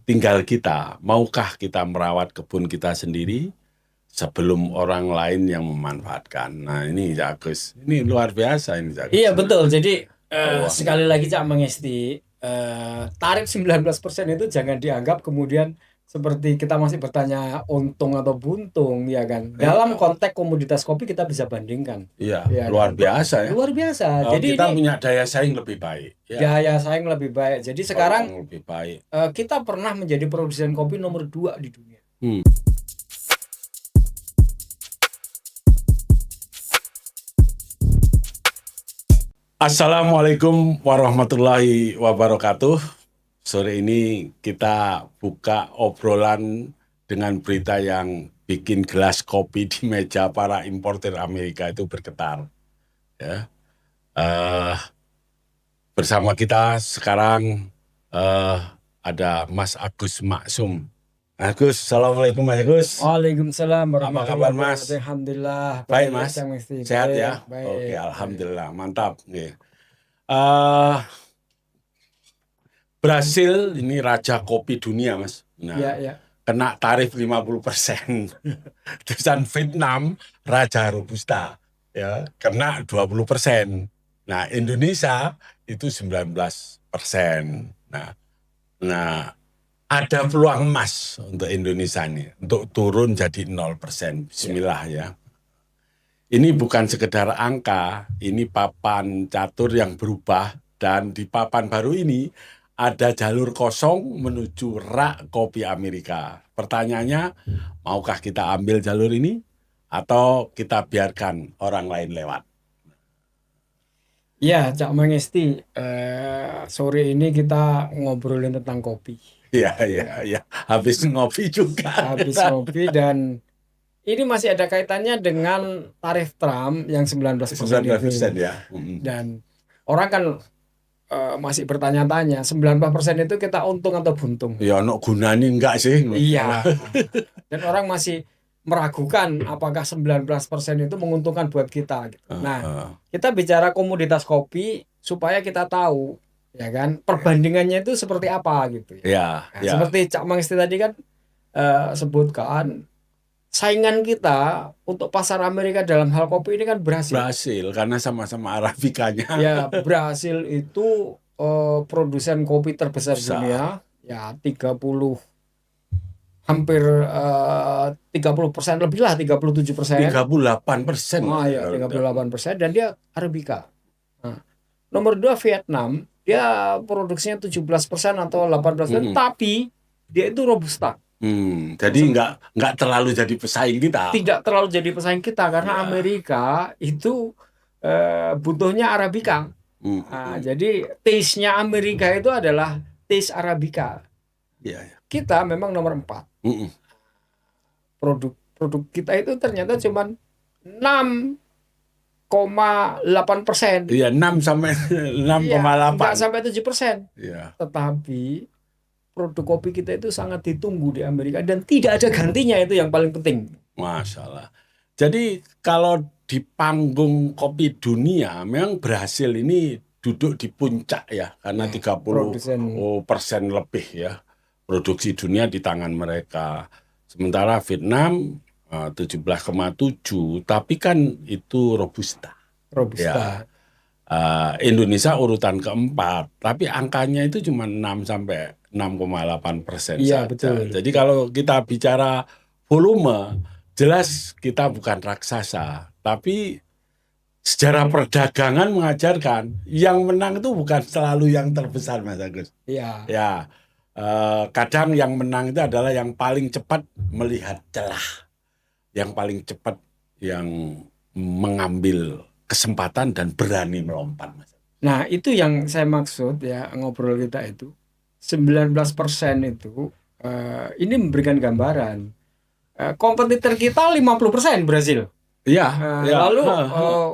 tinggal kita, maukah kita merawat kebun kita sendiri sebelum orang lain yang memanfaatkan. Nah ini Cak Agus, ini luar biasa ini Cak Agus. Iya betul. Jadi Wah. sekali lagi Cak Mengesti, tarif 19% itu jangan dianggap kemudian seperti kita masih bertanya untung atau buntung, ya kan? Dalam konteks komoditas kopi kita bisa bandingkan. Iya, Ya, luar biasa ya. luar biasa. Jadi kita ini punya daya saing lebih baik. Ya. daya saing lebih baik. Jadi sekarang lebih baik. Kita pernah menjadi produsen kopi nomor 2 di dunia. Assalamualaikum warahmatullahi wabarakatuh. Sore ini kita buka obrolan dengan berita yang bikin gelas kopi di meja para importer Amerika itu bergetar. Ya. Bersama kita sekarang ada Mas Agus Maksum. Agus, assalamualaikum Mas Agus. Waalaikumsalam warahmatullahi Apa kabar Mas? wabarakatuh. Alhamdulillah. Baik Mas, sehat ya? Baik. Oke, alhamdulillah, mantap. Brasil ini raja kopi dunia Mas. Nah, Ya. kena tarif 50%. Terusan Vietnam raja Robusta ya kena 20%. Nah, Indonesia itu 19%. Nah, ada peluang emas untuk Indonesia ini untuk turun jadi 0%. Bismillah ya. Ini bukan sekedar angka, ini papan catur yang berubah, dan di papan baru ini ada jalur kosong menuju rak kopi Amerika. Pertanyaannya, maukah kita ambil jalur ini atau kita biarkan orang lain lewat? Ya, Cak Mengesti, sore ini kita ngobrolin tentang kopi. Iya. Habis ngopi juga. Habis ngopi, dan ini masih ada kaitannya dengan tarif Trump yang 19% itu. Ya. Dan orang kan masih bertanya-tanya, 19% itu kita untung atau buntung? Ya, no gunanya enggak sih? Iya. Dan orang masih meragukan apakah 19% itu menguntungkan buat kita. Gitu. Nah, kita bicara komoditas kopi supaya kita tahu, ya kan, perbandingannya itu seperti apa gitu. Ya. Seperti Cak Mengesti tadi kan sebutkan, saingan kita untuk pasar Amerika dalam hal kopi ini kan Brasil, karena sama-sama Arabikanya. Ya, Brasil itu produsen kopi terbesar dunia, ya hampir 30% lebih lah, 37%. 38%. Ya, 38%, dan dia Arabica. Nah, nomor 2 Vietnam, dia produksinya 17% atau 18%, tapi dia itu Robusta. Jadi nggak terlalu jadi pesaing kita. Tidak terlalu jadi pesaing kita karena Amerika itu butuhnya Arabica. Jadi taste-nya Amerika itu adalah taste Arabica. Kita memang nomor 4. Produk kita itu ternyata cuma 6,8%. Iya, 6,8. Nggak sampai 7%. Iya. Tetapi produk kopi kita itu sangat ditunggu di Amerika dan tidak ada gantinya, itu yang paling penting. Masalah. Jadi kalau di panggung kopi dunia, memang Brasil ini duduk di puncak ya, karena 30% lebih ya produksi dunia di tangan mereka. Sementara Vietnam 17,7, tapi kan itu Robusta. Ya. Indonesia urutan keempat, tapi angkanya itu cuma 6,8% Iya, saja. betul. Jadi kalau kita bicara volume, jelas kita bukan raksasa, tapi sejarah perdagangan mengajarkan yang menang itu bukan selalu yang terbesar, Mas Agus. Iya. Ya, kadang yang menang itu adalah yang paling cepat melihat celah, yang paling cepat yang mengambil kesempatan dan berani melompat, Mas. Nah, itu yang saya maksud ya, ngobrol kita itu 19% itu ini memberikan gambaran. Kompetitor kita 50% Brasil. Iya. Lalu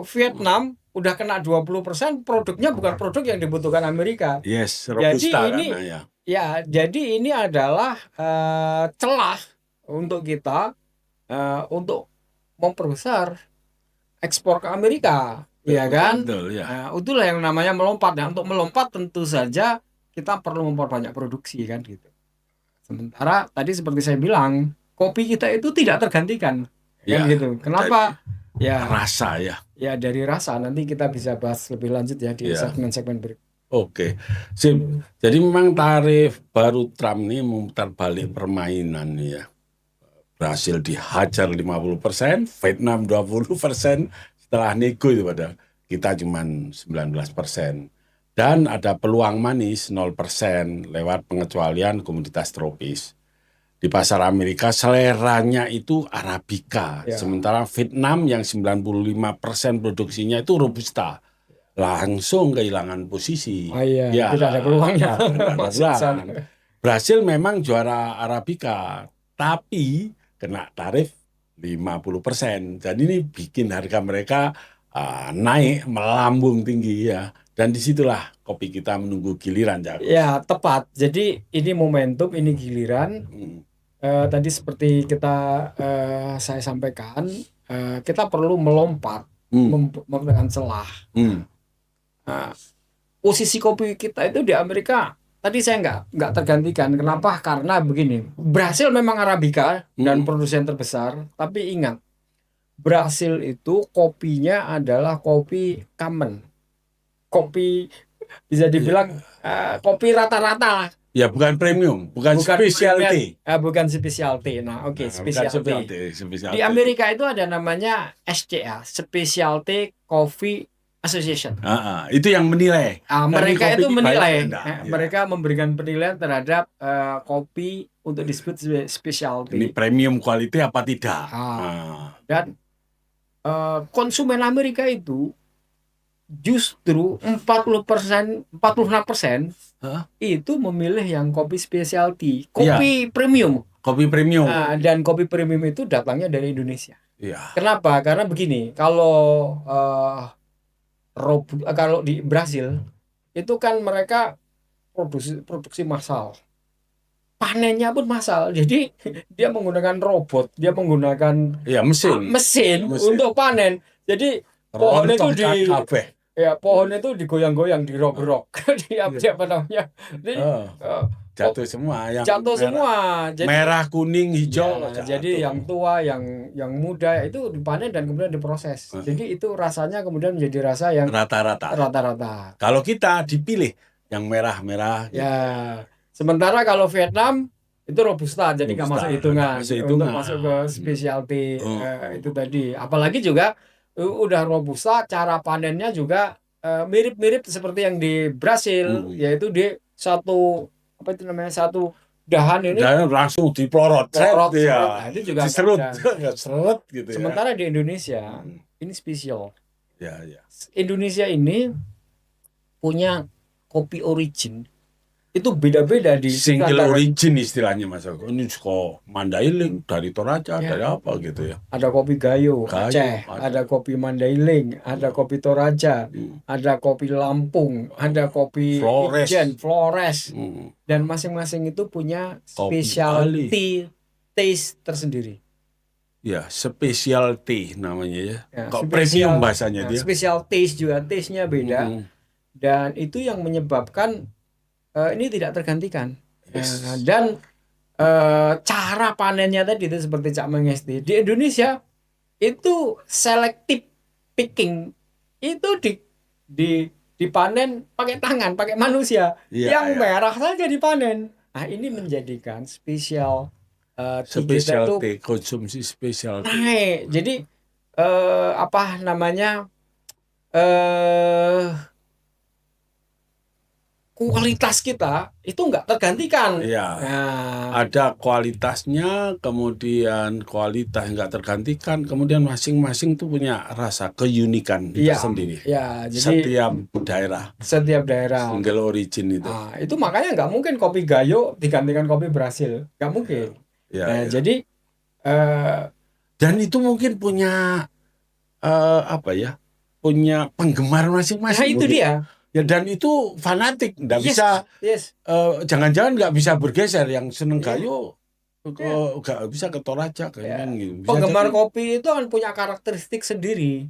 Vietnam udah kena 20%, produknya bukan produk yang dibutuhkan Amerika. Yes, Robusta. Jadi ini jadi ini adalah celah untuk kita untuk memperbesar ekspor ke Amerika, ya kan? Betul, ya. Nah, itulah yang namanya melompat. Nah, untuk melompat tentu saja kita perlu memperbanyak produksi kan gitu. Sementara tadi seperti saya bilang, kopi kita itu tidak tergantikan. Ya, Kan gitu. Kenapa? Ya, rasa ya. ya dari rasa nanti kita bisa bahas lebih lanjut ya di Ya. segmen-segmen berikut. Oke, sip. Jadi memang tarif baru Trump ini memutar balik permainan ya. Brasil dihajar 50%, Vietnam 20%, setelah nego itu padahal kita cuma 19%. Dan ada peluang manis 0% lewat pengecualian komoditas tropis. Di pasar Amerika seleranya itu Arabica, Ya. sementara Vietnam yang 95% produksinya itu Robusta. Langsung kehilangan posisi. Oh iya, Ya, tidak ada peluangnya. tidak ada Masuk peluang. sana. Brasil memang juara Arabica, tapi kena tarif 50%. Dan ini bikin harga mereka naik, melambung tinggi ya. Dan disitulah kopi kita menunggu giliran, Jago. Ya, tepat. Jadi ini momentum, ini giliran. Tadi seperti saya sampaikan, kita perlu melompat, memberikan celah. Posisi kopi kita itu di Amerika tadi saya nggak tergantikan. Kenapa? Karena begini, Brasil memang Arabica dan produsen terbesar, tapi ingat, Brasil itu kopinya adalah kopi common, kopi bisa dibilang kopi rata-rata. Ya, bukan premium, bukan specialty. Bukan specialty. Nah, oke, specialty. Specialty. Di Amerika itu ada namanya SCA, Specialty Coffee Association. Itu yang menilai. Mereka itu menilai. Ya. Mereka memberikan penilaian terhadap kopi untuk disebut specialty. Ini premium quality apa tidak? Dan konsumen Amerika itu justru 46% itu memilih yang kopi specialty, kopi premium. Kopi premium. Dan kopi premium itu datangnya dari Indonesia. Ya. Kenapa? Karena begini, kalau di Brasil itu kan mereka produksi massal, panennya pun massal. Jadi dia menggunakan robot, dia menggunakan mesin untuk panen. Jadi pohon itu pohon itu digoyang-goyang, dirok-rok. Apa namanya? Jatuh semua. Jadi, merah, kuning, hijau. Jadi yang tua, yang muda itu dipanen dan kemudian diproses. Jadi itu rasanya kemudian menjadi rasa yang rata-rata. Kalau kita dipilih yang merah-merah. Ya. Sementara kalau Vietnam itu Robusta, jadi nggak masuk hitungan. Untuk masuk ke specialty itu tadi. Apalagi juga udah Robusta, cara panennya juga mirip-mirip seperti yang di Brasil, yaitu di satu dahan ini langsung diplorot. Nah, itu juga diserut gitu. Sementara di Indonesia ini spesial. Ya. Indonesia ini punya kopi origin. Itu beda-beda di single origin istilahnya, Mas. Ini suka Mandailing dari Toraja, dari apa gitu ya. Ada kopi Gayo Aceh, ada kopi Mandailing, ada kopi Toraja, ada kopi Lampung, ada kopi Ijen, Flores. Dan masing-masing itu punya specialty taste tersendiri. Ya, specialty namanya ya. Kok premium bahasanya dia. Special taste juga, taste-nya beda. Dan itu yang menyebabkan ini tidak tergantikan. Dan cara panennya tadi itu seperti Cak Mengesti, di Indonesia itu selective picking, itu dipanen pakai tangan, pakai manusia. Yang merah saja dipanen. Nah, ini menjadikan spesial specialty, konsumsi specialty. Jadi kualitas kita itu nggak tergantikan. Ada kualitasnya, kemudian kualitas nggak tergantikan, kemudian masing-masing tuh punya rasa keunikan tersendiri. Jadi setiap daerah single origin itu. Itu makanya nggak mungkin kopi Gayo digantikan kopi Brasil, nggak mungkin. Jadi dan itu mungkin punya punya penggemar masing-masing. Itu dia. Ya, dan itu fanatik, nggak bisa. Jangan-jangan nggak bisa bergeser, yang seneng Gayo nggak bisa ke Toraja gitu. Penggemar kopi itu kan punya karakteristik sendiri.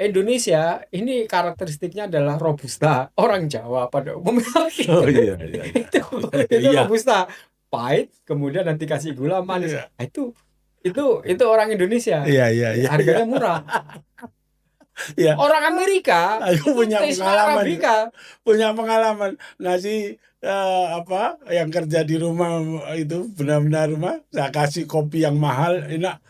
Indonesia ini karakteristiknya adalah Robusta. Orang Jawa pada umumnya itu Robusta. pahit, kemudian nanti kasih gula manis. Iya. Nah, itu orang Indonesia. Iya. Harganya murah. Iya. Orang Amerika Aku itu punya taste pengalaman. Arabica. Punya pengalaman ngasih yang kerja di rumah itu benar-benar rumah, saya kasih kopi yang mahal, enak,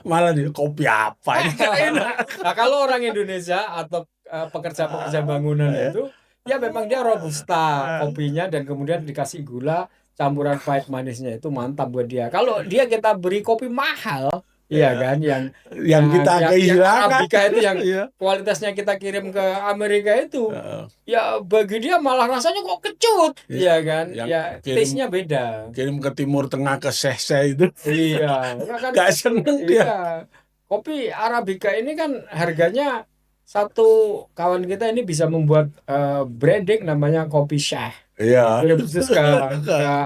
malah nih kopi apa ini enak. Nah, kalau orang Indonesia atau pekerja-pekerja bangunan itu, ya memang dia robusta kopinya dan kemudian dikasih gula, campuran pahit manisnya itu mantap buat dia. Kalau kita beri kopi mahal, iya kan, yang kita kehilangan Arabica itu yang Iya. kualitasnya kita kirim ke Amerika itu, ya bagi dia malah rasanya kok kecut, iya kan, Yang ya taste-nya beda. kirim ke Timur Tengah ke Sese itu Iya, ya kan. gak seneng dia. Iya. Kopi Arabica ini kan harganya, satu kawan kita ini bisa membuat branding namanya kopi Syekh. Iya. Khusus ke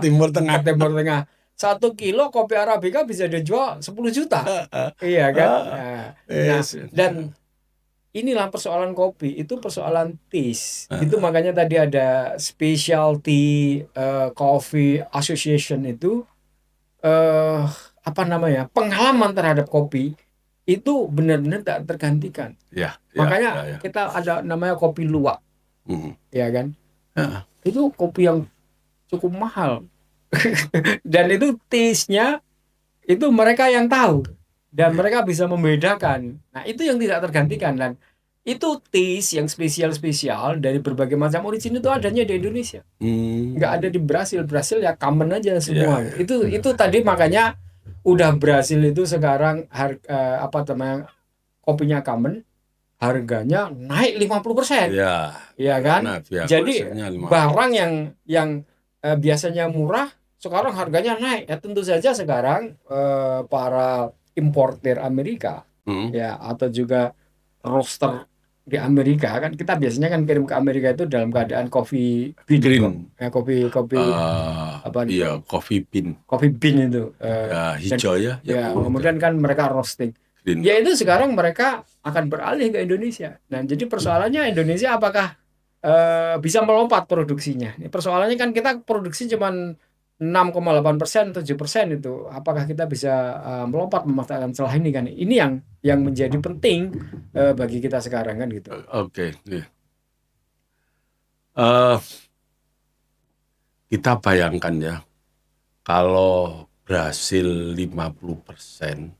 Timur Tengah. Timur Tengah. 1 kilo kopi Arabica bisa dijual 10 juta. Iya kan? Nah, dan inilah persoalan kopi, itu persoalan taste. Itu makanya tadi ada Specialty Coffee Association itu pengalaman terhadap kopi itu benar-benar tak tergantikan. Makanya kita ada namanya kopi luwak. Ya kan? Itu kopi yang cukup mahal. Dan itu taste-nya itu mereka yang tahu dan mereka bisa membedakan. Nah, itu yang tidak tergantikan, dan itu taste yang spesial dari berbagai macam origin itu adanya di Indonesia. Nggak ada di Brasil. Brasil ya common aja semua. Itu tadi makanya udah Brasil itu sekarang kopinya common, harganya naik 50%. Iya kan? Jadi barang yang biasanya murah sekarang harganya naik. Ya tentu saja sekarang para importer Amerika ya, atau juga roaster di Amerika kan, kita biasanya kan kirim ke Amerika itu dalam keadaan coffee bean, kopi coffee bean. Coffee bean itu hijau ya. Kemudian kan mereka roasting. Green. Ya itu sekarang mereka akan beralih ke Indonesia. Nah, jadi persoalannya Indonesia apakah bisa melompat produksinya? Ini persoalannya kan kita produksi cuma 6,8%, 7% itu. Apakah kita bisa melompat memanfaatkan celah ini kan? Ini yang menjadi penting bagi kita sekarang kan gitu. Oke. Kita bayangkan ya, kalau Brasil 50%,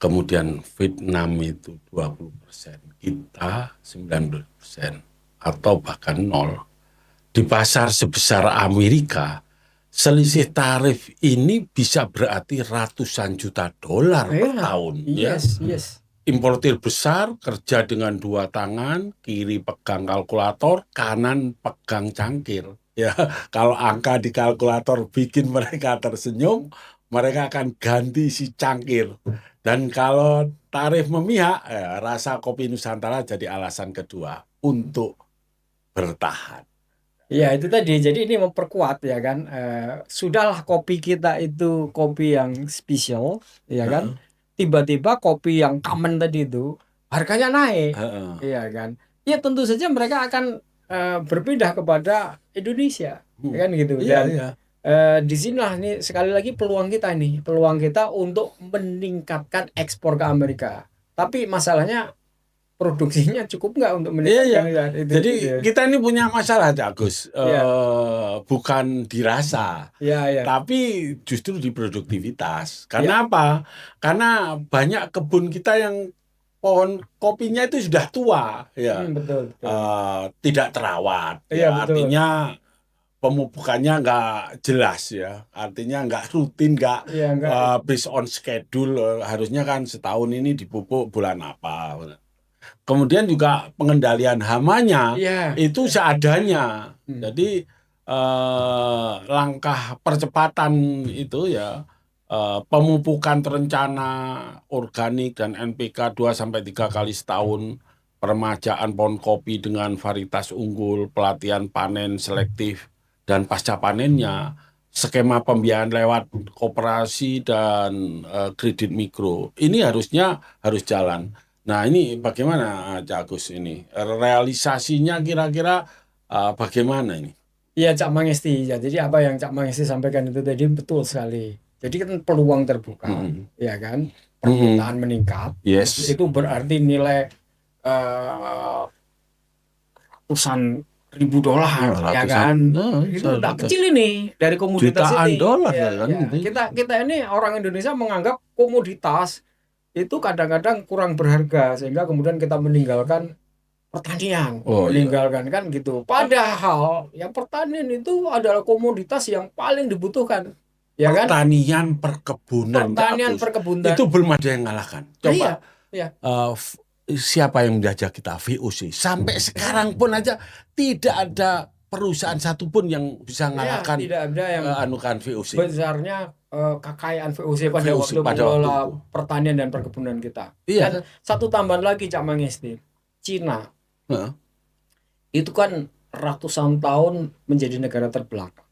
kemudian Vietnam itu 20%, kita 19%, atau bahkan 0. Di pasar sebesar Amerika, selisih tarif ini bisa berarti ratusan juta dolar per tahun. Yes. Importir besar kerja dengan 2 tangan, kiri pegang kalkulator, kanan pegang cangkir. Ya, kalau angka di kalkulator bikin mereka tersenyum, mereka akan ganti si cangkir. Dan kalau tarif memihak, rasa kopi Nusantara jadi alasan kedua untuk bertahan. Ya itu tadi, jadi ini memperkuat ya kan, sudahlah kopi kita itu kopi yang spesial ya kan, tiba-tiba kopi yang common tadi itu harganya naik, ya kan, ya tentu saja mereka akan berpindah kepada Indonesia, ya kan gitu. Dan di sinilah nih sekali lagi peluang kita untuk meningkatkan ekspor ke Amerika, tapi masalahnya produksinya cukup nggak untuk meningkatkan itu. Jadi kita ini punya masalah, Agus. Bukan dirasa, tapi justru di produktivitas. Karena apa? Karena banyak kebun kita yang pohon kopinya itu sudah tua, betul. tidak terawat. Artinya pemupukannya nggak jelas ya. Artinya nggak rutin, nggak based on schedule. Harusnya kan setahun ini dipupuk bulan apa. Kemudian juga pengendalian hamanya itu seadanya. Jadi langkah percepatan itu pemupukan terencana organik dan NPK 2-3 kali setahun, peremajaan pohon kopi dengan varietas unggul, pelatihan panen selektif dan pasca panennya, skema pembiayaan lewat koperasi dan kredit mikro. Ini harus jalan. Nah, ini bagaimana, Cak Agus ini? Realisasinya kira-kira bagaimana ini? Iya, Cak Mangesti. Ya, jadi apa yang Cak Mangesti sampaikan itu tadi betul sekali. Jadi kan peluang terbuka, ya kan? Permintaan meningkat. Yes. Itu berarti nilai ratusan ribu dolar, ya kan? Itu tak kecil ini dari komoditas jutaan ini. dolar Ya, kan ya. gitu. Kita ini orang Indonesia menganggap komoditas itu kadang-kadang kurang berharga sehingga kemudian kita meninggalkan pertanian, meninggalkan kan gitu. Padahal ya pertanian itu adalah komoditas yang paling dibutuhkan, ya kan? Pertanian, perkebunan, Pertanian, perkebunan itu belum ada yang ngalahkan. Coba iya. Siapa yang menjajah kita, VOC. Sampai sekarang pun aja tidak ada perusahaan satupun yang bisa ngalahkan tidak ada yang anukan VOC. Besarnya kekayaan VOC pada waktu mengelola pertanian dan perkebunan kita. Iya. Dan satu tambahan lagi Cak Mangesti, Cina itu kan ratusan tahun menjadi negara terbelakang.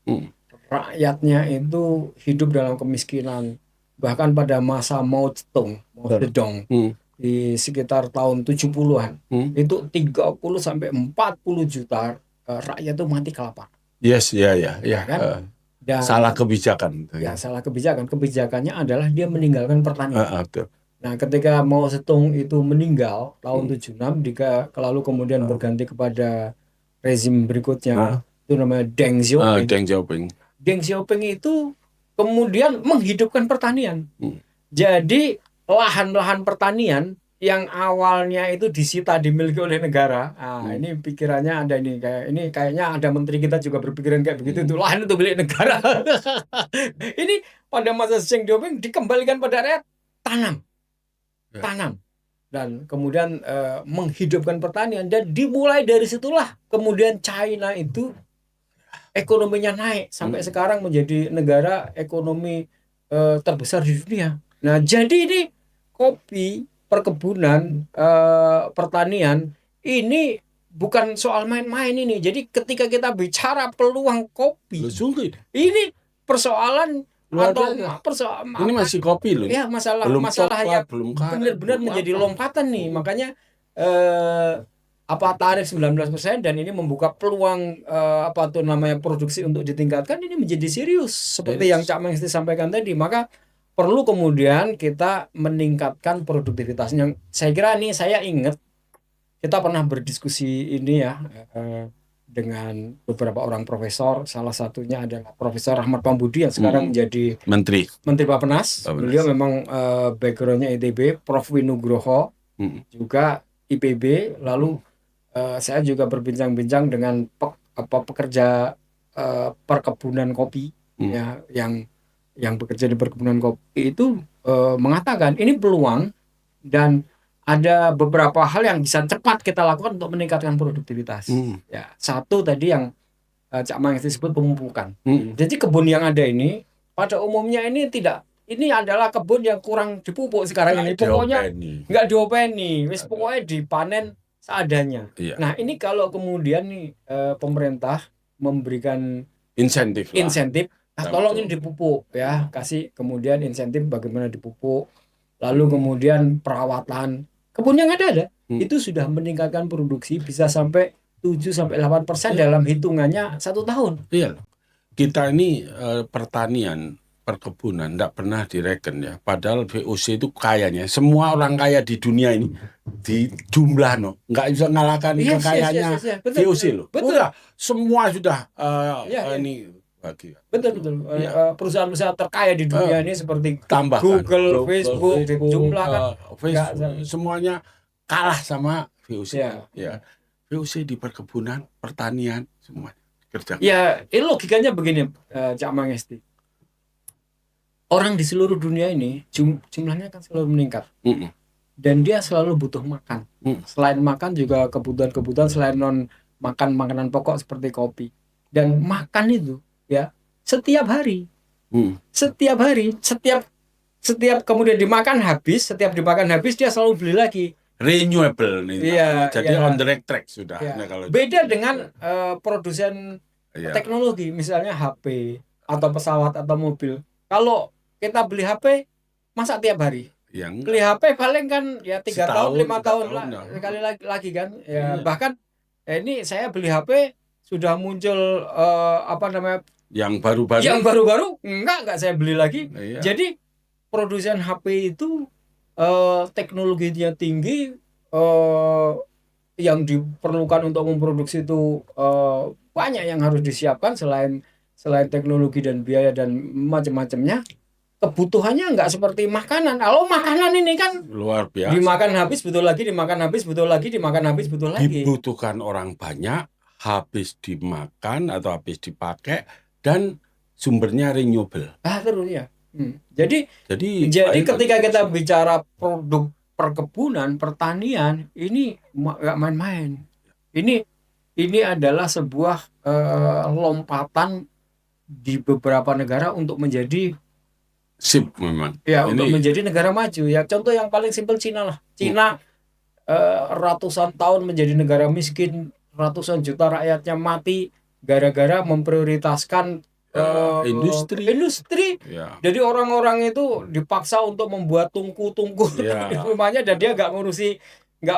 Rakyatnya itu hidup dalam kemiskinan. Bahkan pada masa Mao Zedong di sekitar tahun 70-an itu 30 sampai 40 juta rakyat itu mati kelaparan. Yes, ya. Kan? Dan salah kebijakan. Ya, salah kebijakan. Kebijakannya adalah dia meninggalkan pertanian. Nah, ketika Mao Zedong itu meninggal tahun 76, lalu kemudian berganti kepada rezim berikutnya, itu namanya Deng Xiaoping. Deng Xiaoping itu kemudian menghidupkan pertanian. Jadi lahan-lahan pertanian yang awalnya itu disita dimiliki oleh negara. Ini pikirannya ada ini kayaknya ada menteri kita juga berpikiran kayak begitu, itu lahan itu milik negara. Ini pada masa Deng Xiaoping dikembalikan pada rakyat, tanam dan kemudian menghidupkan pertanian, dan dimulai dari situlah kemudian China itu ekonominya naik sampai sekarang menjadi negara ekonomi terbesar di dunia. Nah, jadi ini kopi, perkebunan, pertanian ini bukan soal main-main ini. Jadi ketika kita bicara peluang kopi, ini persoalan ini masih kopi loh. Ya, masalah yang benar-benar menjadi lompatan nih. Makanya tarif 19% dan ini membuka peluang produksi untuk ditingkatkan, ini menjadi serius seperti yang Cak Mangesti sampaikan tadi. Maka perlu kemudian kita meningkatkan produktivitasnya. Saya kira nih, saya ingat kita pernah berdiskusi ini ya dengan beberapa orang profesor. Salah satunya adalah Profesor Rahmat Pambudi yang sekarang menjadi Menteri Bappenas. Beliau memang backgroundnya ITB, Prof Winugroho juga IPB. Lalu saya juga berbincang-bincang dengan pekerja perkebunan kopi ya, yang bekerja di perkebunan kopi itu mengatakan ini peluang, dan ada beberapa hal yang bisa cepat kita lakukan untuk meningkatkan produktivitas. Ya, satu tadi yang Cak Mangesti sebut pemupukan. Jadi kebun yang ada ini pada umumnya ini adalah kebun yang kurang dipupuk sekarang ini. Pokoknya nggak diopeni, pokoknya dipanen seadanya. Nah, ini kalau kemudian nih pemerintah memberikan insentif, tolongin dipupuk ya, kasih kemudian insentif bagaimana dipupuk, lalu kemudian perawatan kebun yang ada itu sudah meningkatkan produksi bisa sampai 7-8% dalam hitungannya 1 tahun. Iya, kita ini pertanian, perkebunan tidak pernah direken ya. Padahal VOC itu kayanya semua orang kaya di dunia ini di jumlah nggak bisa ngalahkan kekayaannya VOC loh. Udah semua sudah ini bagi. Betul. Perusahaan-perusahaan terkaya di dunia ini seperti Google, Facebook, jumlah kan semuanya kalah sama VOC. Ya. VOC di perkebunan, pertanian, semuanya kerja. Ya, ini logikanya begini, Cak Mangesti. Orang di seluruh dunia ini jumlahnya kan selalu meningkat. Dan dia selalu butuh makan. Selain makan juga kebutuhan-kebutuhan selain non makan makanan pokok seperti kopi. Dan makan itu ya setiap hari. Setiap hari, setiap kemudian dimakan habis dia selalu beli lagi. Renewable nih. Jadi on the right track sudah. Nah, kalau beda dengan produsen teknologi, misalnya HP atau pesawat atau mobil. Kalau kita beli HP masa tiap hari? Beli HP paling kan ya 3 tahun 5 tahun lah sekali lagi kan. Ya, bahkan ini saya beli HP sudah muncul Yang baru-baru. yang baru-baru enggak saya beli lagi. Iya. Jadi produsen HP itu teknologinya tinggi, yang diperlukan untuk memproduksi itu banyak yang harus disiapkan selain teknologi dan biaya dan macam-macamnya. Kebutuhannya nggak seperti makanan. Kalau makanan ini kan Luar biasa. dimakan habis betul lagi, dimakan habis betul lagi, dimakan habis betul lagi. Dibutuhkan orang banyak, habis dimakan atau habis dipakai, dan sumbernya renewable. Terus ya. Jadi Jadi ketika kita bicara produk perkebunan, pertanian, ini nggak main-main. Ini adalah sebuah lompatan di beberapa negara untuk menjadi sip memang. untuk menjadi negara maju. Ya contoh yang paling simpel Cina lah. Cina ratusan tahun menjadi negara miskin, ratusan juta rakyatnya mati gara-gara memprioritaskan industri. Ya. Jadi orang-orang itu dipaksa untuk membuat tungku-tungku di rumahnya, dan dia nggak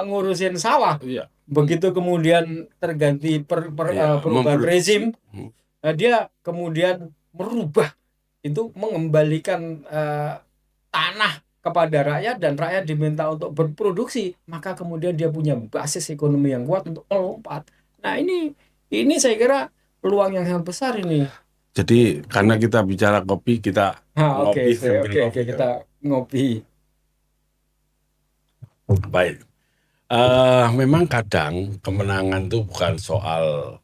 ngurusin sawah. Ya. Begitu kemudian terganti perubahan rezim, dia kemudian merubah itu, mengembalikan tanah kepada rakyat, dan rakyat diminta untuk berproduksi, maka kemudian dia punya basis ekonomi yang kuat untuk melompat. Nah ini saya kira peluang yang sangat besar ini. Jadi karena kita bicara kopi, kita ngopi. Oke, kita ngopi. Baik. Memang kadang kemenangan itu bukan soal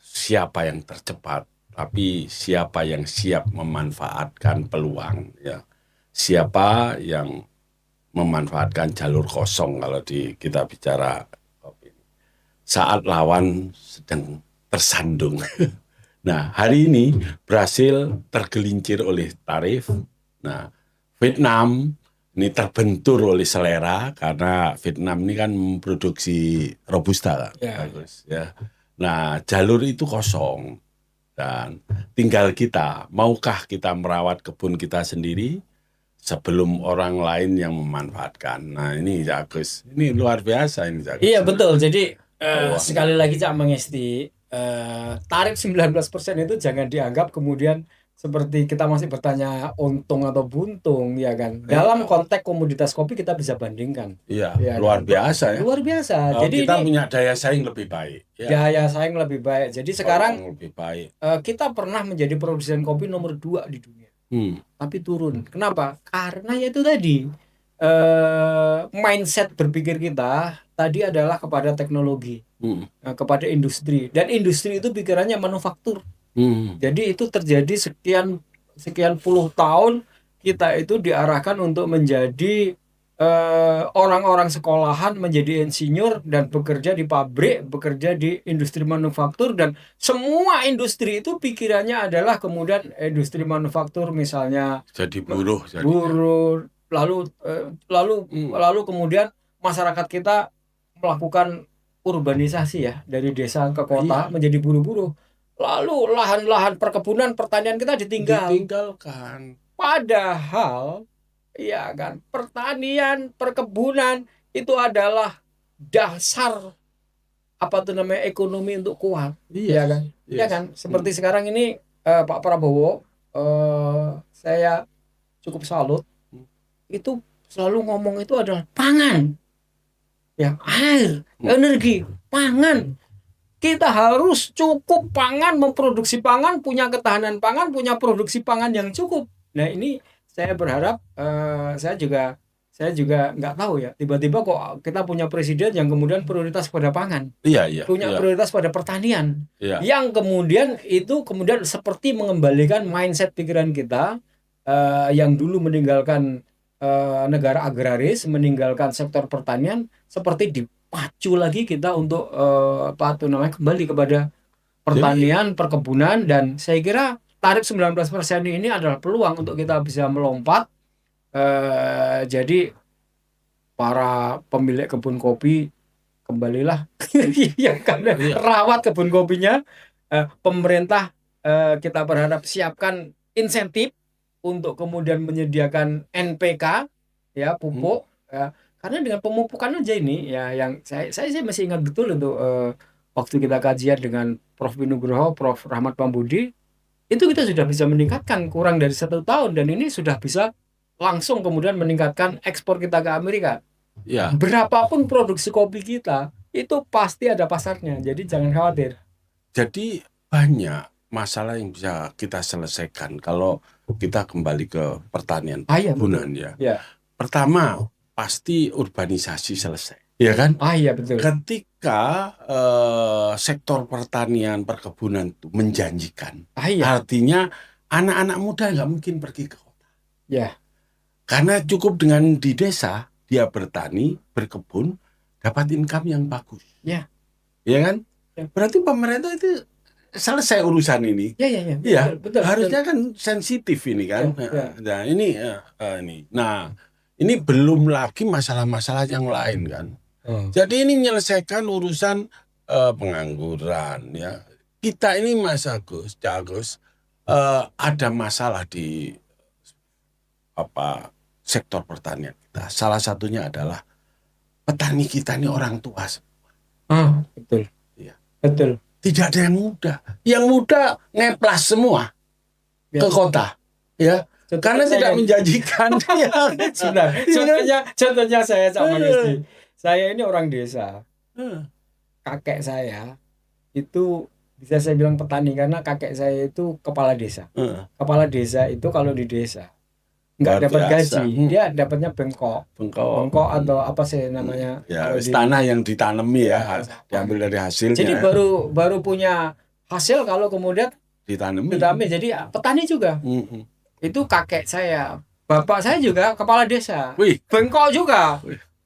siapa yang tercepat, tapi siapa yang siap memanfaatkan peluang, ya. Siapa yang memanfaatkan jalur kosong kalau kita bicara kopi. Saat lawan sedang tersandung. Nah, hari ini Brasil tergelincir oleh tarif. Nah, Vietnam ini terbentur oleh selera karena Vietnam ini kan memproduksi Robusta, bagus, ya. Nah, jalur itu kosong, dan tinggal kita, maukah kita merawat kebun kita sendiri sebelum orang lain yang memanfaatkan. Nah, ini Agus, ini luar biasa ini Agus. Iya betul. Jadi sekali lagi Cak Mengesti, tarif 19% itu jangan dianggap kemudian seperti kita masih bertanya untung atau buntung, ya kan. Dalam konteks komoditas kopi kita bisa bandingkan. Iya, ya, luar biasa ya. Luar biasa. Jadi kita punya daya saing lebih baik. Ya. Daya saing lebih baik. Jadi sekarang lebih baik. Kita pernah menjadi produsen kopi nomor 2 di dunia. Tapi turun. Kenapa? Karena ya itu tadi, mindset berpikir kita tadi adalah kepada teknologi, kepada industri, dan industri itu pikirannya manufaktur. Jadi itu terjadi sekian puluh tahun kita itu diarahkan untuk menjadi orang-orang sekolahan, menjadi insinyur dan bekerja di pabrik, bekerja di industri manufaktur, dan semua industri itu pikirannya adalah kemudian industri manufaktur misalnya jadi buruh, lalu kemudian masyarakat kita melakukan urbanisasi ya, dari desa ke kota menjadi buruh-buruh. Lalu lahan-lahan perkebunan, pertanian kita ditinggalkan. Padahal ya kan, pertanian, perkebunan itu adalah dasar ekonomi untuk kuat. Ya kan? Ya kan? Seperti sekarang ini Pak Prabowo, saya cukup salut. Itu selalu ngomong itu adalah pangan. Ya, air, energi, pangan. Kita harus cukup pangan, memproduksi pangan, punya ketahanan pangan, punya produksi pangan yang cukup. Nah, ini saya berharap, saya juga nggak tahu ya, tiba-tiba kok kita punya presiden yang kemudian prioritas pada pangan, prioritas pada pertanian, yang kemudian seperti mengembalikan mindset pikiran kita yang dulu meninggalkan negara agraris, meninggalkan sektor pertanian, seperti dipacu lagi kita untuk kembali kepada pertanian, perkebunan, dan saya kira tarif 19% ini adalah peluang untuk kita bisa melompat. Jadi para pemilik kebun kopi, kembalilah rawat kebun kopinya. Pemerintah kita berharap siapkan insentif untuk kemudian menyediakan NPK, ya, pupuk, ya. Karena dengan pemupukan aja ini ya, yang saya masih ingat betul untuk waktu kita kajian dengan Prof. Winugroho, Prof. Rahmat Pambudi, itu kita sudah bisa meningkatkan kurang dari 1 tahun, dan ini sudah bisa langsung kemudian meningkatkan ekspor kita ke Amerika. Ya, Berapapun produksi kopi kita, itu pasti ada pasarnya. Jadi jangan khawatir. jadi banyak masalah yang bisa kita selesaikan kalau kita kembali ke pertanian Iya, perkebunan ya. Ya. Pertama, pasti urbanisasi selesai, ya kan? Iya, betul. Ketika sektor pertanian perkebunan itu menjanjikan, Iya. artinya anak-anak muda nggak mungkin pergi ke kota. Ya. Karena cukup dengan di desa dia bertani, berkebun, dapat income yang bagus. Ya. Ya kan? Ya. Berarti pemerintah itu selesai urusan ini. Ya. Iya, Betul. harusnya kan sensitif ini kan. Ya. Nah, ini. Nah, ini belum lagi masalah-masalah yang lain kan. Jadi ini menyelesaikan urusan pengangguran ya. Kita ini Mas Agus, ada masalah di sektor pertanian kita. Salah satunya adalah petani kita ini orang tua. Betul. Iya. Betul. Tidak ada yang muda. Yang muda ngeplas semua Ya. ke kota, ya. Karena tidak menjanjikan. Sebenarnya, contohnya saya sama Gusti. Saya ini orang desa. Kakek saya itu bisa saya bilang petani karena kakek saya itu kepala desa. Kepala desa itu kalau di desa nggak dapat gaji, dia dapatnya bengkok atau apa sih namanya? Ya, tanah yang ditanami ya, diambil dari hasilnya. Jadi baru punya hasil kalau kemudian ditanami. Jadi petani juga. Itu kakek saya, bapak saya juga kepala desa. Bengkok juga.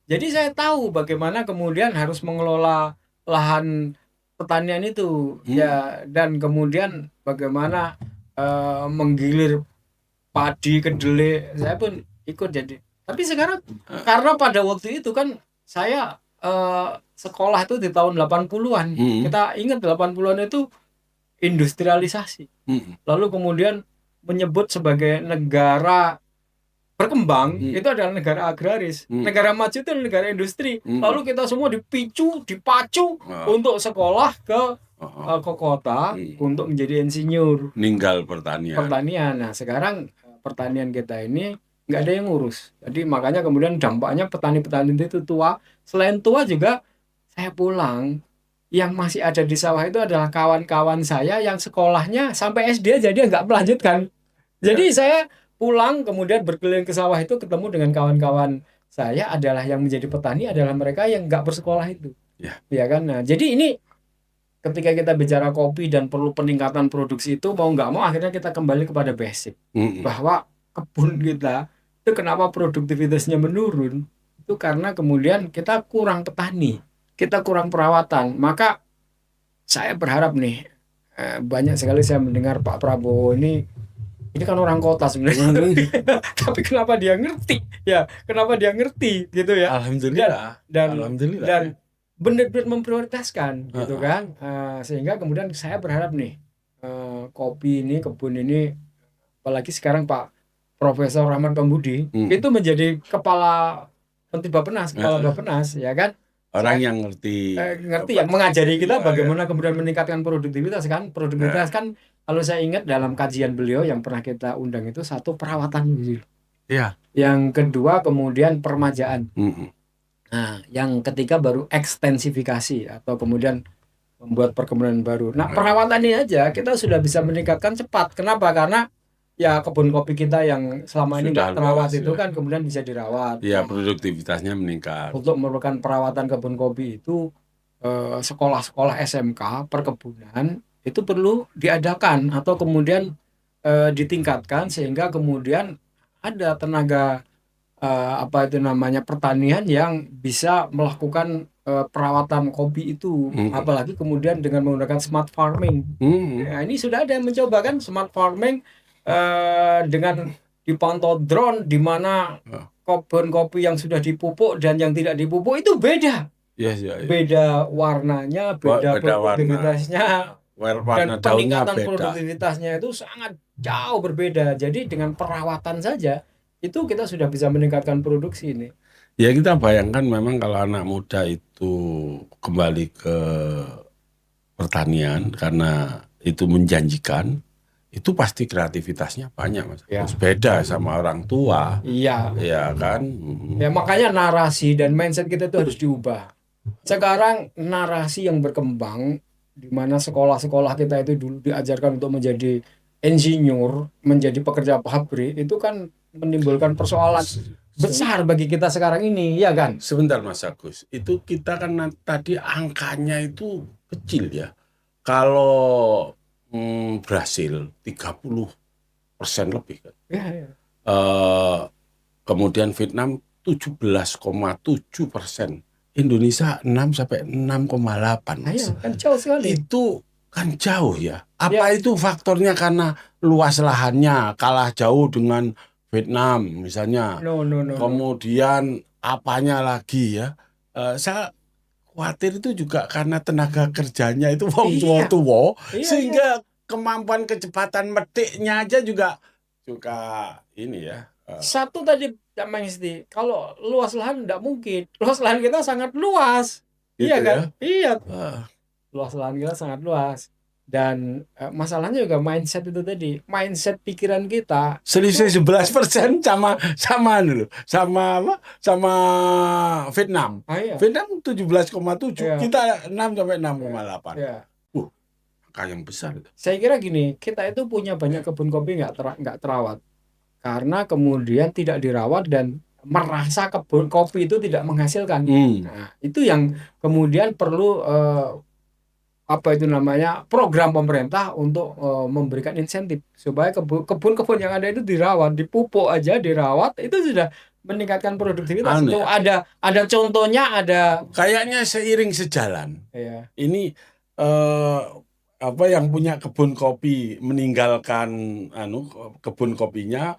Jadi saya tahu bagaimana kemudian harus mengelola lahan pertanian itu, ya, dan kemudian bagaimana menggilir padi, kedelai, saya pun ikut jadi. Tapi sekarang karena pada waktu itu kan saya sekolah itu di tahun 80-an. Kita ingat 80-an itu industrialisasi. Lalu kemudian menyebut sebagai negara berkembang itu adalah negara agraris. Negara maju itu adalah negara industri. Lalu kita semua dipacu untuk sekolah ke kota untuk menjadi insinyur. Ninggal pertanian. Nah, sekarang pertanian kita ini nggak ada yang ngurus. Jadi makanya kemudian dampaknya petani-petani itu tua. Selain tua juga saya pulang, yang masih ada di sawah itu adalah kawan-kawan saya yang sekolahnya sampai SD aja dia nggak melanjutkan. Jadi saya pulang kemudian berkeliling ke sawah itu ketemu dengan kawan-kawan saya adalah yang menjadi petani adalah mereka yang nggak bersekolah itu. Ya kan. Nah, jadi ini ketika kita bicara kopi dan perlu peningkatan produksi itu mau nggak mau akhirnya kita kembali kepada basic. Bahwa kebun kita itu kenapa produktivitasnya menurun itu karena kemudian kita kurang petani, kita kurang perawatan. Maka saya berharap nih banyak sekali saya mendengar Pak Prabowo ini kan orang kota sebenarnya. Tapi kenapa dia ngerti? Ya, kenapa dia ngerti gitu ya? Alhamdulillah. Dan benar-benar memprioritaskan gitu kan. Sehingga kemudian saya berharap nih kopi ini, kebun ini, apalagi sekarang Pak Profesor Rahmat Pambudi itu menjadi kepala Menteri Bappenas, kepala Bappenas, ya kan? Orang yang ngerti yang mengajari kita bagaimana kemudian meningkatkan produktivitas kan. Produktivitas kan kalau saya ingat dalam kajian beliau yang pernah kita undang itu satu perawatan gitu. Yang kedua kemudian permajaan. Nah, yang ketiga baru ekstensifikasi atau kemudian membuat perkebunan baru. Nah, perawatan ini aja kita sudah bisa meningkatkan cepat. Kenapa? Karena ya kebun kopi kita yang selama ini nggak terawat itu kan kemudian bisa dirawat. Ya, produktivitasnya meningkat. Untuk memerlukan perawatan kebun kopi itu sekolah-sekolah SMK perkebunan itu perlu diadakan atau kemudian ditingkatkan sehingga kemudian ada tenaga pertanian yang bisa melakukan perawatan kopi itu. Apalagi kemudian dengan menggunakan smart farming. Nah, ini sudah ada yang mencoba kan smart farming dengan dipantau drone di mana kebun kopi yang sudah dipupuk dan yang tidak dipupuk itu beda. Beda warnanya, beda produktivitasnya, dan peningkatan produktivitasnya itu sangat jauh berbeda. Jadi dengan perawatan saja itu kita sudah bisa meningkatkan produksi ini. Ya, kita bayangkan memang kalau anak muda itu kembali ke pertanian karena itu menjanjikan, itu pasti kreativitasnya banyak, Mas. Ya. Beda sama orang tua, Iya. ya kan? Ya makanya narasi dan mindset kita itu harus diubah. Sekarang narasi yang berkembang di mana sekolah-sekolah kita itu dulu diajarkan untuk menjadi insinyur, menjadi pekerja pabrik, itu kan menimbulkan persoalan besar bagi kita sekarang ini, ya kan? Sebentar Mas Agus, itu kita kan tadi angkanya itu kecil ya. Kalau Brasil 30% lebih kan. Ya. Kemudian Vietnam 17,7%. Indonesia 6 sampai 6,8. Iya, kan jauh sekali. Itu kan jauh ya. Apa itu faktornya karena luas lahannya kalah jauh dengan Vietnam misalnya. No. Kemudian apanya lagi ya? Saya khawatir itu juga karena tenaga kerjanya itu wong tua-tua sehingga kemampuan kecepatan metiknya aja juga ini ya. Satu tadi Pak Mengsti, kalau luas lahan tidak mungkin. Luas lahan kita sangat luas. Gitu iya kan? Ya? Iya. Luas lahan kita sangat luas. Dan masalahnya juga mindset itu tadi. Mindset pikiran kita. Selisih 11% sama dulu. Sama Vietnam. Iya. Vietnam 17,7, Iya. kita 6 sampai 6,8. Iya. Angka yang besar itu. Saya kira gini, kita itu punya banyak kebun kopi nggak terawat. Karena kemudian tidak dirawat dan merasa kebun kopi itu tidak menghasilkan. Nah, itu yang kemudian perlu program pemerintah untuk memberikan insentif supaya kebun-kebun yang ada itu dirawat, dipupuk aja, dirawat, itu sudah meningkatkan produktivitas. Itu ada contohnya, ada kayaknya seiring sejalan. Iya. Ini yang punya kebun kopi meninggalkan kebun kopinya,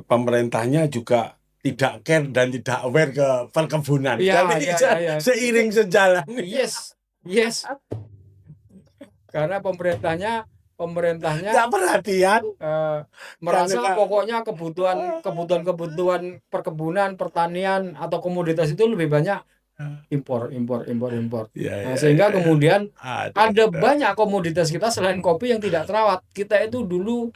pemerintahnya juga tidak care dan tidak aware ke perkebunan. Tapi seiring sejalan. Yes. Karena pemerintahnya nggak perhatian, merasa pokoknya kebutuhan perkebunan, pertanian atau komoditas itu lebih banyak impor. Sehingga kemudian ada banyak komoditas kita selain kopi yang tidak terawat. Kita itu dulu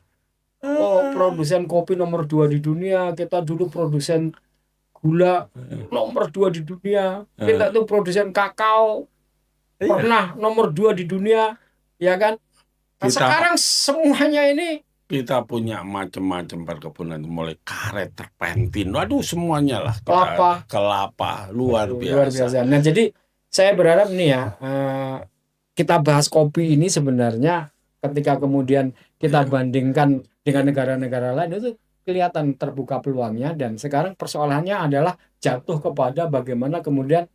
produsen kopi nomor 2 di dunia, kita dulu produsen gula nomor 2 di dunia, kita itu produsen kakao pernah nomor 2 di dunia, ya kan? Sekarang semuanya ini kita punya macam-macam perkebunan, mulai karet, terpentin, waduh semuanya lah, kelapa luar biasa. Nah, jadi saya berharap nih ya, kita bahas kopi ini sebenarnya ketika kemudian kita bandingkan dengan negara-negara lain itu kelihatan terbuka peluangnya, dan sekarang persoalannya adalah jatuh kepada bagaimana kemudian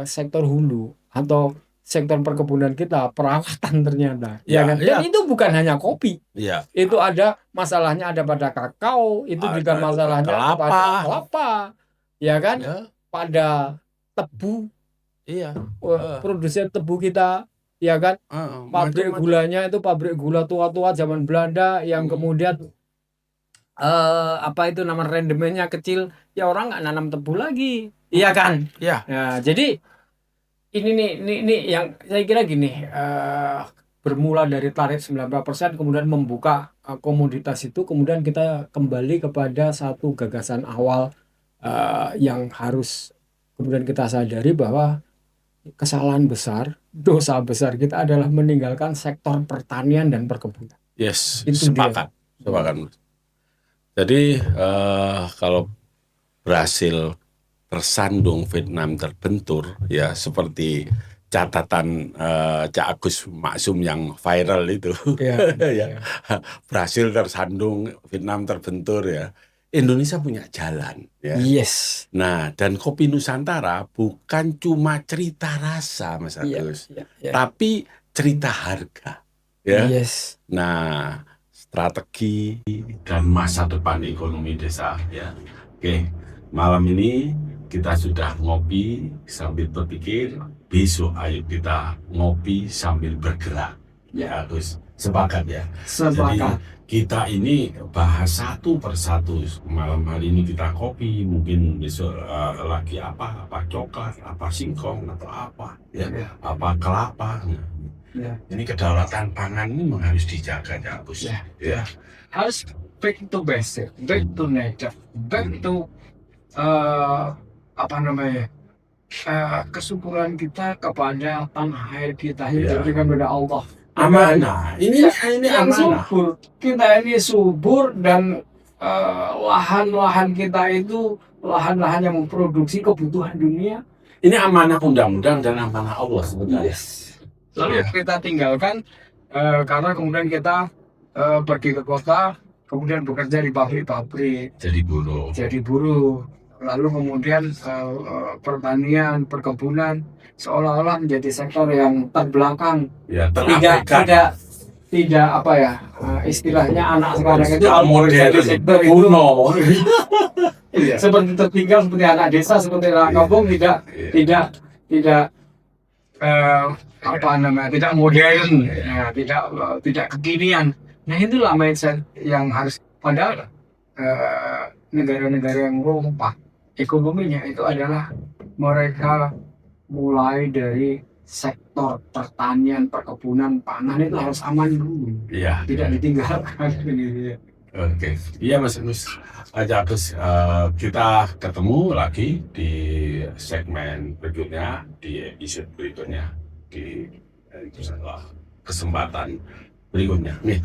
sektor hulu atau sektor perkebunan kita perawatan ternyata, dan itu bukan hanya kopi, itu ada masalahnya ada pada kakao, itu juga masalahnya pada kelapa, ya kan, pada tebu, produsen tebu kita, ya kan, pabrik gulanya itu pabrik gula tua-tua zaman Belanda yang kemudian rendemennya kecil, ya orang nggak nanam tebu lagi, iya kan, Nah, jadi ini yang saya kira gini, bermula dari tarif 90%, kemudian membuka komoditas itu, kemudian kita kembali kepada satu gagasan awal yang harus kemudian kita sadari bahwa kesalahan besar, dosa besar kita adalah meninggalkan sektor pertanian dan perkebunan. Yes, sepakat. Jadi kalau Brasil tersandung, Vietnam terbentur, ya seperti catatan Cak Agus Maksum yang viral itu, Brasil tersandung, Vietnam terbentur, ya. Indonesia punya jalan, ya. Yes. Nah, dan kopi Nusantara bukan cuma cerita rasa, Mas Agus, tapi cerita harga, ya. Yes. Nah, strategi dan masa depan ekonomi desa, ya. Oke, malam ini kita sudah ngopi sambil berpikir, besok ayo kita ngopi sambil bergerak, ya Agus. Sepakat ya. Sepakat. Jadi kita ini bahas satu persatu. Malam hari ini kita kopi, mungkin besok lagi apa coklat, apa singkong atau apa, ya, apa kelapa. Ya. Ini kedaulatan pangan ini memang harus dijaga ya, Gus. Ya. Harus back to basic, back to nature, back to kesyukuran kita kepada tanah air kita yang diberikan kepada Allah. Amanah. Ini yang amanah. subur. Kita ini subur dan lahan-lahan kita itu lahan-lahan yang memproduksi kebutuhan dunia. Ini amanah undang-undang dan amanah Allah sebenarnya. Lalu kita tinggalkan karena kemudian kita pergi ke kota, kemudian bekerja di pabrik-pabrik, jadi buruh. Lalu kemudian pertanian, perkebunan seolah-olah menjadi sektor yang terbelakang. Ya, tidak apa ya, istilahnya anak sekarang itu modern, sektor itu seperti tertinggal, seperti anak desa, seperti anak kampung, tidak tidak modern, tidak kekinian. Nah, itulah mindset yang harus, padahal negara-negara yang rompak ekonominya itu adalah mereka mulai dari sektor pertanian, perkebunan, pangan itu harus aman dulu, tidak ditinggalkan. Oke, iya Mas Agus. Kita ketemu lagi di segmen berikutnya, di episode berikutnya, di kesempatan berikutnya. Nih.